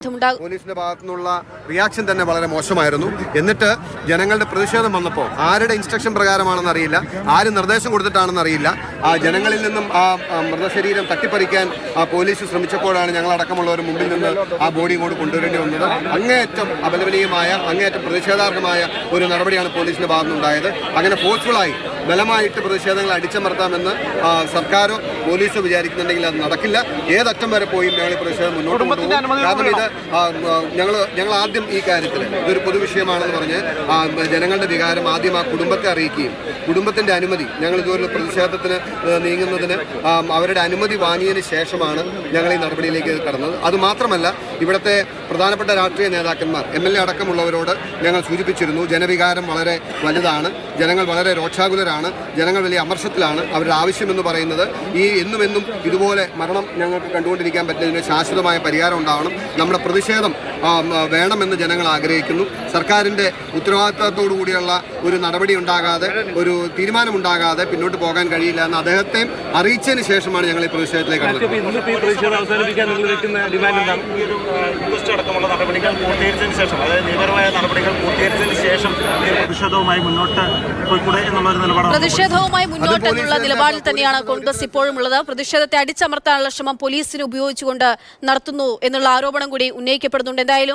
പോലീസിന്റെ ഭാഗത്തു നിന്നുള്ള റിയാക്ഷൻ തന്നെ വളരെ മോശമായിരുന്നു. എന്നിട്ട് ജനങ്ങളുടെ പ്രതിഷേധം വന്നപ്പോൾ ആരുടെ ഇൻസ്ട്രക്ഷൻ പ്രകാരമാണെന്ന് അറിയില്ല, ആര് നിർദ്ദേശം കൊടുത്തിട്ടാണെന്ന് അറിയില്ല, ആ ജനങ്ങളിൽ നിന്നും ആ മൃതശരീരം തട്ടിപ്പറിക്കാൻ ആ പോലീസ് ശ്രമിച്ചപ്പോഴാണ് ഞങ്ങളടക്കമുള്ളവർ മുമ്പിൽ നിന്ന് ആ ബോഡി ഇങ്ങോട്ട് കൊണ്ടുവരേണ്ടി വന്നത്. അങ്ങേയറ്റം അപലപനീയമായ, അങ്ങേയറ്റം പ്രതിഷേധാർഹമായ ഒരു നടപടിയാണ് പോലീസിന്റെ ഭാഗത്തുനിന്നുണ്ടായത്. അങ്ങനെ ഫോഴ്സ്ഫുള്ളായി ബലമായിട്ട് പ്രതിഷേധങ്ങൾ അടിച്ചമർത്താമെന്ന് സർക്കാരോ പോലീസോ വിചാരിക്കുന്നുണ്ടെങ്കിൽ അത് നടക്കില്ല. ഏതറ്റം വരെ പോയി ഞങ്ങൾ പ്രതിഷേധം മുന്നോട്ട് കൊണ്ടുപോകും. കാരണം ഇത് ഞങ്ങൾ ആദ്യം ഈ കാര്യത്തിൽ ഇതൊരു പൊതുവിഷയമാണെന്ന് പറഞ്ഞ് ജനങ്ങളുടെ വികാരം ആദ്യം ആ കുടുംബത്തെ അറിയിക്കുകയും കുടുംബത്തിന്റെ അനുമതി, ഞങ്ങൾ ഇതുപോലുള്ള പ്രതിഷേധത്തിന് നീങ്ങുന്നതിന് അവരുടെ അനുമതി വാങ്ങിയതിന് ശേഷമാണ് ഞങ്ങൾ ഈ നടപടിയിലേക്ക് കടന്നത്. അതുമാത്രമല്ല, ഇവിടുത്തെ പ്രധാനപ്പെട്ട രാഷ്ട്രീയ നേതാക്കന്മാർ, MLA അടക്കമുള്ളവരോട് ഞങ്ങൾ സൂചിപ്പിച്ചിരുന്നു, ജനവികാരം വളരെ വലുതാണ്, ജനങ്ങൾ വളരെ രോക്ഷാകുലരാണ്, ജനങ്ങൾ വലിയ അമർഷത്തിലാണ്. അവരുടെ ആവശ്യമെന്ന് പറയുന്നത് ഈ എന്നും ഇതുപോലെ മരണം ഞങ്ങൾക്ക് കണ്ടുകൊണ്ടിരിക്കാൻ പറ്റുന്നതിന് ശാശ്വതമായ പരിഹാരം ഉണ്ടാവണം. നമ്മുടെ പ്രതിഷേധം വേണമെന്ന് ജനങ്ങൾ ആഗ്രഹിക്കുന്നു. സർക്കാരിൻ്റെ ഉത്തരവാദിത്തത്തോടു കൂടിയുള്ള ഒരു നടപടി ഉണ്ടാകാതെ, ഒരു തീരുമാനമുണ്ടാകാതെ പിന്നോട്ട് പോകാൻ കഴിയില്ല എന്ന് അദ്ദേഹത്തെ അറിയിച്ചതിന് ശേഷമാണ് ഞങ്ങൾ ഈ പ്രതിഷേധത്തിലേക്ക് കടന്നത്. പ്രതിഷേധവുമായി മുന്നോട്ടെന്നുള്ള നിലപാടിൽ തന്നെയാണ് കോൺഗ്രസ് ഇപ്പോഴും ഉള്ളത്. പ്രതിഷേധത്തെ അടിച്ചമർത്താനുള്ള ശ്രമം പോലീസിനെ ഉപയോഗിച്ചുകൊണ്ട് നടത്തുന്നു എന്നുള്ള ആരോപണം കൂടി ഉന്നയിക്കപ്പെടുന്നുണ്ട്. എന്തായാലും